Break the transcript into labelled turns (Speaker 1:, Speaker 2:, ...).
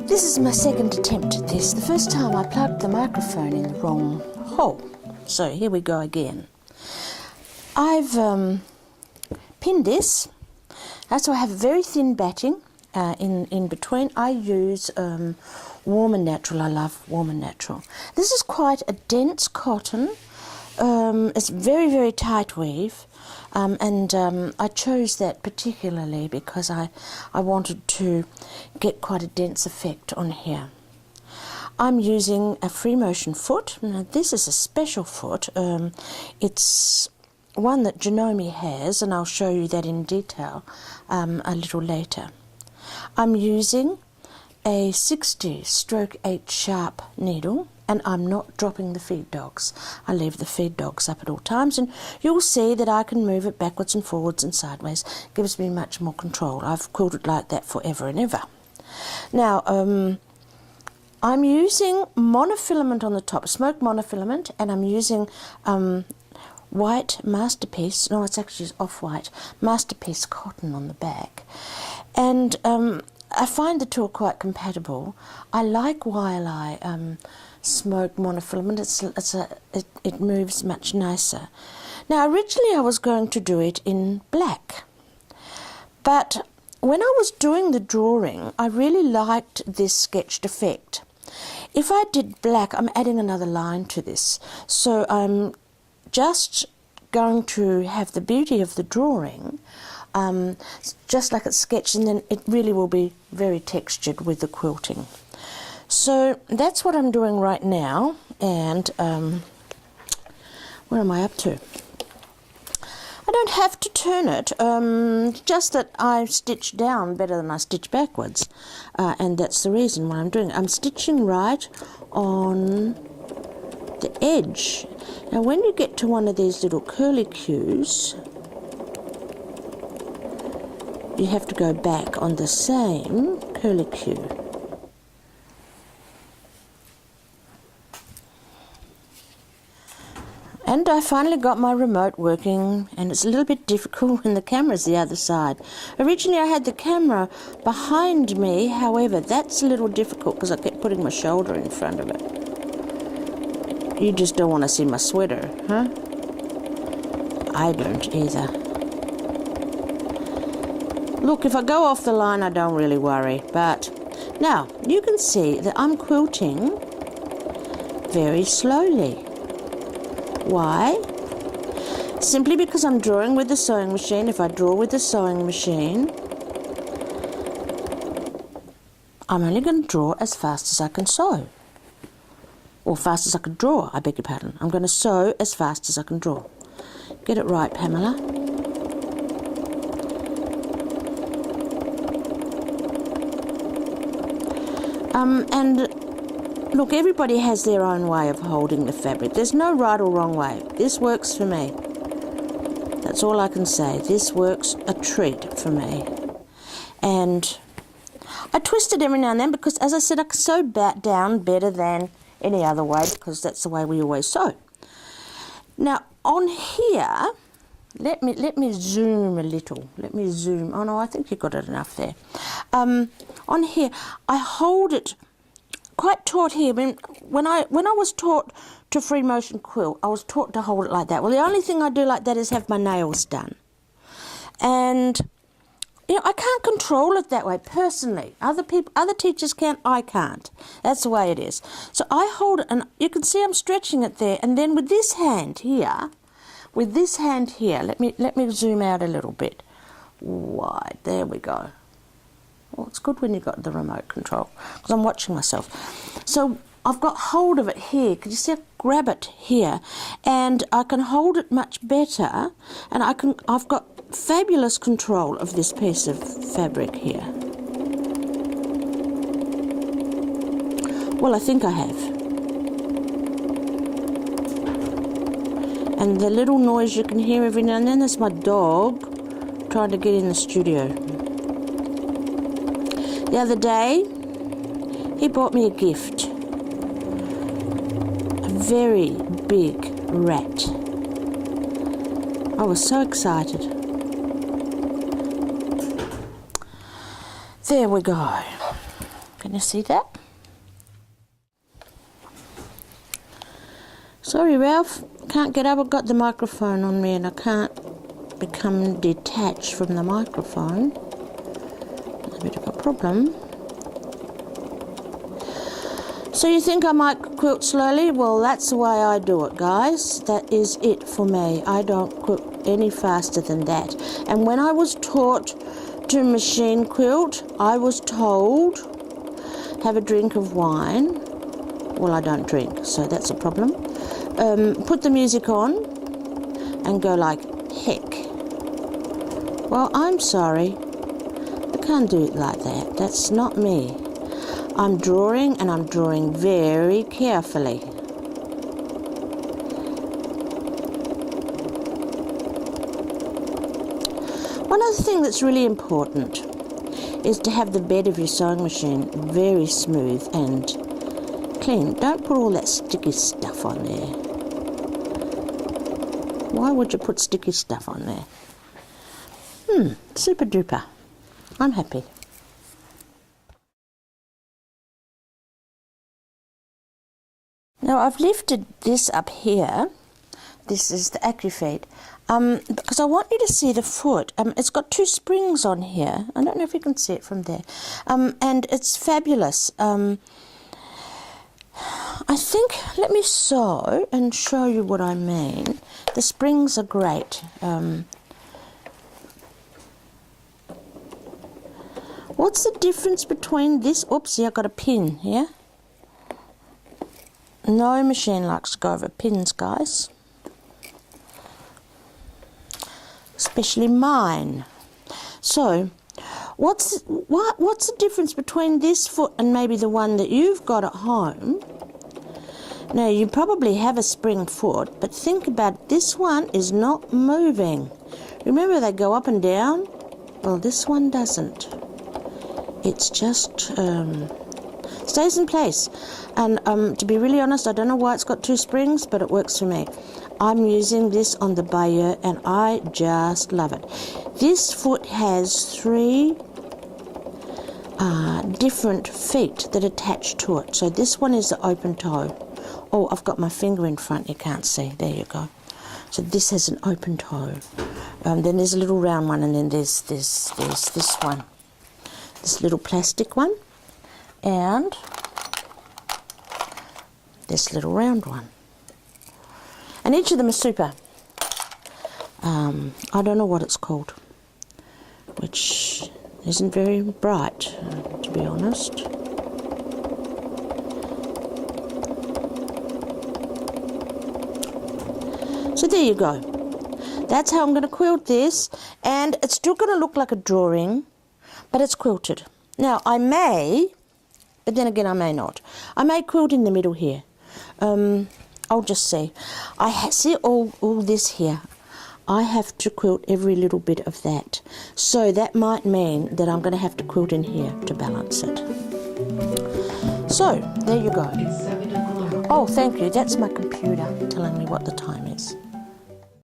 Speaker 1: This is my second attempt at this. The first time I plugged the microphone in the wrong hole. So here we go again. I've pinned this. So I have very thin batting in between. I use Warm and Natural. I love Warm and Natural. This is quite a dense cotton. It's very, very tight weave. I chose that particularly because I wanted to get quite a dense effect on here. I'm using a free motion foot. Now this is a special foot. It's one that Janome has, and I'll show you that in detail a little later. I'm using a 60/8 sharp needle, and I'm not dropping the feed dogs. I leave the feed dogs up at all times, and you'll see that I can move it backwards and forwards and sideways. It gives me much more control. I've quilted like that forever and ever. Now, I'm using monofilament on the top, smoke monofilament, and I'm using white masterpiece, no, it's actually off-white, masterpiece cotton on the back. And I find the two are quite compatible. I like while I smoke monofilament. It moves much nicer. Now originally I was going to do it in black, but when I was doing the drawing I really liked this sketched effect. If I did black, I'm adding another line to this, so I'm just going to have the beauty of the drawing just like it's sketched, and then it really will be very textured with the quilting. So that's what I'm doing right now, and where am I up to? I don't have to turn it, just that I stitch down better than I stitch backwards, and that's the reason why I'm doing it. I'm stitching right on the edge. Now when you get to one of these little curlicues, you have to go back on the same curlicue. And I finally got my remote working, and it's a little bit difficult when the camera's the other side. Originally I had the camera behind me, however that's a little difficult because I kept putting my shoulder in front of it. You just don't want to see my sweater, huh? I don't either. Look, if I go off the line I don't really worry, but now you can see that I'm quilting very slowly. Why? Simply because I'm drawing with the sewing machine. If I draw with the sewing machine, I'm only going to draw as fast as I can sew. Or fast as I can draw, I beg your pardon. I'm going to sew as fast as I can draw. Get it right, Pamela. And look, everybody has their own way of holding the fabric. There's no right or wrong way. This works for me. That's all I can say. This works a treat for me. And I twist it every now and then because, as I said, I can sew down better than any other way because that's the way we always sew. Now, on here, let me zoom a little. Let me zoom. Oh, no, I think you've got it enough there. On here, I hold it quite taut here. I mean, when I was taught to free motion quilt, I was taught to hold it like that. Well, the only thing I do like that is have my nails done. And, you know, I can't control it that way, personally. Other teachers can, I can't. That's the way it is. So I hold it, and you can see I'm stretching it there, and then with this hand here, let me zoom out a little bit. Wide, there we go. Well, it's good when you've got the remote control, because I'm watching myself. So I've got hold of it here. Can you see I grab it here? And I can hold it much better, and I've got fabulous control of this piece of fabric here. Well, I think I have. And the little noise you can hear every now and then, that's my dog trying to get in the studio. The other day, he bought me a gift. A very big rat. I was so excited. There we go. Can you see that? Sorry, Ralph, can't get up. I've got the microphone on me and I can't become detached from the microphone. A bit of a problem. So you think I might quilt slowly? Well, that's the way I do it, guys. That is it for me. I don't quilt any faster than that. And when I was taught to machine quilt, I was told, have a drink of wine. Well, I don't drink, so that's a problem. Put the music on and go like heck. Well, I'm sorry. I can't do it like that. That's not me. I'm drawing, and I'm drawing very carefully. One other thing that's really important is to have the bed of your sewing machine very smooth and clean. Don't put all that sticky stuff on there. Why would you put sticky stuff on there? Super duper. I'm happy. Now I've lifted this up here. This is the AccuFeed. Because I want you to see the foot. It's got 2 springs on here. I don't know if you can see it from there. And it's fabulous. I think, let me sew and show you what I mean. The springs are great. What's the difference between this? Oopsie, I got a pin here. No machine likes to go over pins, guys. Especially mine. So, what's the difference between this foot and maybe the one that you've got at home? Now, you probably have a spring foot, but think about it. This one is not moving. Remember, they go up and down? Well, this one doesn't. It's just stays in place. And to be really honest, I don't know why it's got 2 springs, but it works for me. I'm using this on the Bayeux and I just love it. This foot has 3 different feet that attach to it. So this one is the open toe. Oh, I've got my finger in front, you can't see. There you go. So this has an open toe. Then there's a little round one, and then there's this one. This little plastic one. And this little round one. And each of them is super. I don't know what it's called, which isn't very bright, to be honest. So there you go. That's how I'm going to quilt this, and it's still going to look like a drawing, but it's quilted. Now, I may, but then again I may not. I may quilt in the middle here. I'll just see. I see all this here. I have to quilt every little bit of that. So that might mean that I'm going to have to quilt in here to balance it. So, there you go. Oh, thank you. That's my computer telling me what the time is.